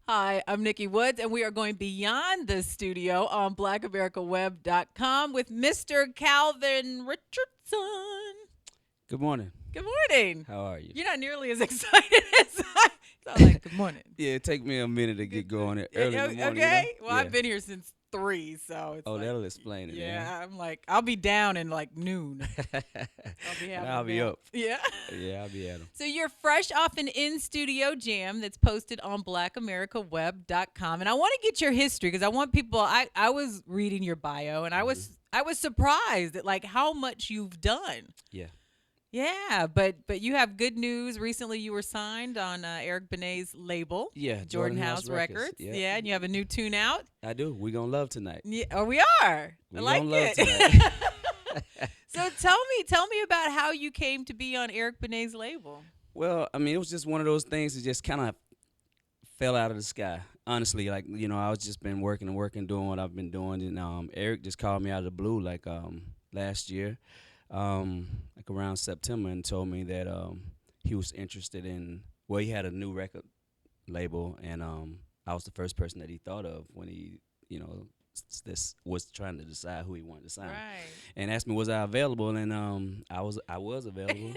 Hi, I'm Nikki Woods, and we are going beyond the studio on blackamericaweb.com with Mr. Calvin Richardson. Good morning. Good morning. How are you? You're not nearly as excited as I sound like. Good morning. Yeah, it take me a minute to get going early in the morning, Okay. Well, Yeah. I've been here since 3, so it's Oh, like, that'll explain it, yeah, I'm like, I'll be down in like noon. then. I'll be And having I'll a be nap. up. Yeah. Yeah, I'll be at them. So you're fresh off an in-studio jam that's posted on blackamericaweb.com. And I want to get your history because I want people I was reading your bio and I was surprised at like how much you've done. Yeah. Yeah, but you have good news. Recently you were signed on Eric Benet's label, Yeah, Jordan Jordan House House Records. Records. Yeah. Yeah, and you have a new tune out. I do. We gonna love tonight. Yeah, oh, we are. I We like gonna love it. tonight. So tell me about how you came to be on Eric Benet's label. Well, I mean, it was just one of those things that just kind of fell out of the sky. Honestly, like I was just been working and working, doing what I've been doing, and Eric just called me out of the blue, like last year, like around September, and told me that he was interested in. Well, he had a new record label, and I was the first person that he thought of when he, this was trying to decide who he wanted to sign, Right. and asked me was I available, and I was available,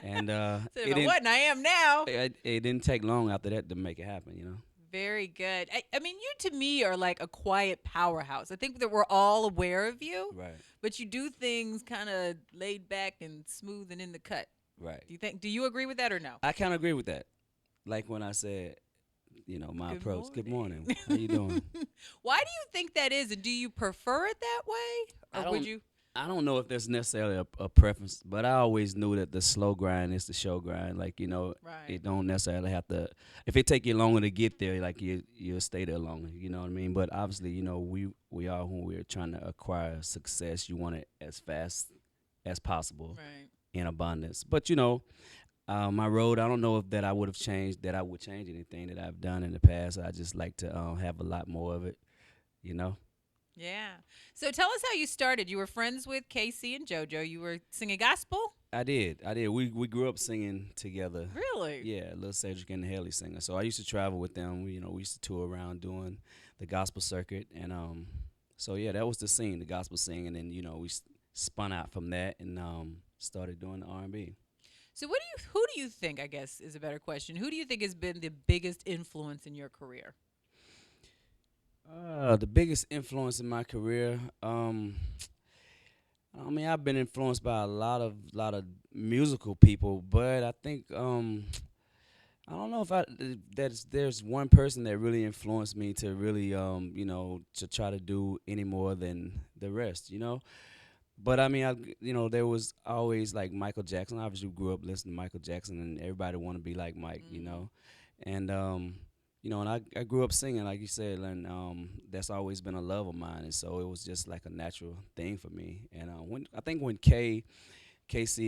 and So if I wasn't, I am now. it didn't take long after that to make it happen. Very good. I mean, you to me are like a quiet powerhouse. I think that we're all aware of you, Right, but you do things kind of laid back and smooth and in the cut. right. Do you agree with that or no? I kind of agree with that. Like when I said, my Good approach. Good morning. morning. How you doing? Why do you think that is? And do you prefer it that way? I Or would don't. you? I don't know if there's necessarily a preference, but I always knew that the slow grind is the show grind. Like Right. it don't necessarily have to. If it take you longer to get there, like you'll stay there longer. You know what I mean? But obviously, we are when we're trying to acquire success. You want it as fast as possible Right. in abundance. But my road, I don't know if that I would have changed, that I would change anything that I've done in the past. I just like to have a lot more of it, you know? Yeah. So tell us how you started. You were friends with Casey and JoJo. You were singing gospel? I did. We grew up singing together. Really? Yeah, Lil Cedric and the Haley singer. So I used to travel with them. We used to tour around doing the gospel circuit. And so, yeah, that was the scene, the gospel singing. And then, we spun out from that and started doing the R&B. So who do you think, I guess is a better question. Who do you think has been the biggest influence in your career? The biggest influence in my career, I mean, I've been influenced by a lot of musical people, but I think I don't know if there's one person that really influenced me to really to try to do any more than the rest. But I mean, there was always like Michael Jackson. I obviously grew up listening to Michael Jackson, and everybody want to be like Mike. And and I grew up singing, like you said, and that's always been a love of mine, and so it was just like a natural thing for me. And when KC,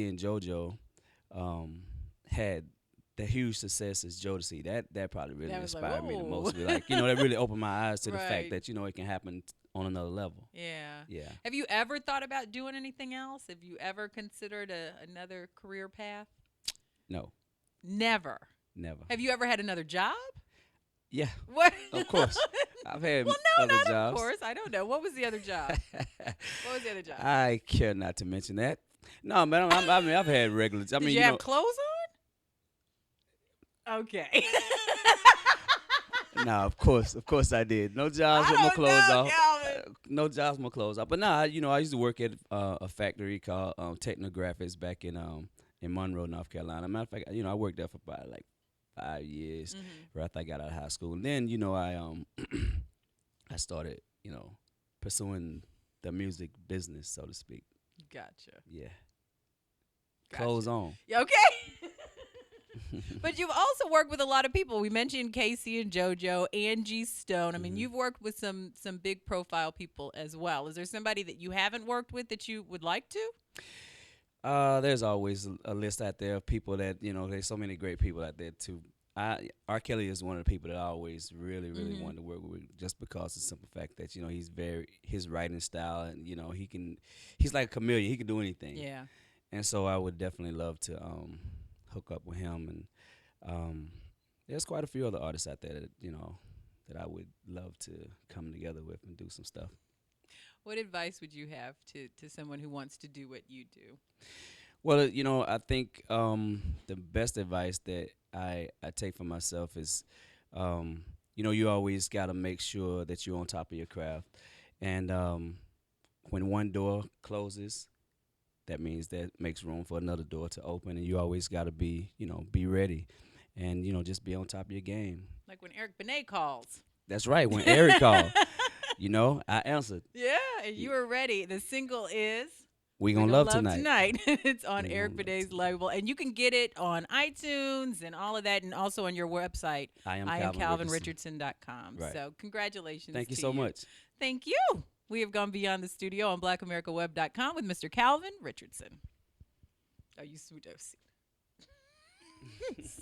and JoJo had the huge success as Jodeci, that probably really That was like, inspired me the whoa. most. Like that really opened my eyes to the Right. fact that it can happen on another level. Yeah. Yeah, Have you ever thought about doing anything else? Have you ever considered another career path? no, Never. never. Have you ever had another job? Yeah, What? of course. I've had Well, no, other not jobs. of course. I don't know. What was the other job? What was the other job? I care not to mention that. No, man. I mean, I've had regular. I Did mean, you have clothes on? Okay. no, of course, I did. No jobs I with my don't clothes know, off. Calvin. No jobs with my clothes off. But nah, I used to work at a factory called Technographics back in Monroe, North Carolina. Matter of fact, I worked there for about like 5 years right after I got out of high school, and then I I started pursuing the music business, so to speak. Gotcha. Yeah, Gotcha. clothes on. Yeah, okay. But you've also worked with a lot of people. We mentioned Casey and JoJo, Angie Stone. I mean, Mhm. you've worked with some big profile people as well. Is there somebody that you haven't worked with that you would like to? There's always a list out there of people that there's so many great people out there too. R. Kelly is one of the people that I always really, really wanted to work with, just because of the simple fact that his writing style, and he's like a chameleon. He can do anything. Yeah. And so I would definitely love to hook up with him, and there's quite a few other artists out there that that I would love to come together with and do some stuff. What advice would you have to someone who wants to do what you do? Well, I think the best advice that I take for myself is, you always got to make sure that you're on top of your craft. And when one door closes, that means that makes room for another door to open. And you always got to be ready and, just be on top of your game. Like when Eric Benet calls. That's right. When Eric called, I answered. Yeah, and you were ready. The single is We We're Gonna Gonna Love Tonight. It's on We Eric Gonna Love Benet's label, and you can get it on iTunes and all of that, and also on your website, I am Calvin Richardson. IamCalvinRichardson.com. Right. So congratulations Thank you to so much. Thank you. We have gone beyond the studio on BlackAmericaWeb.com with Mr. Calvin Richardson. Are you sweet?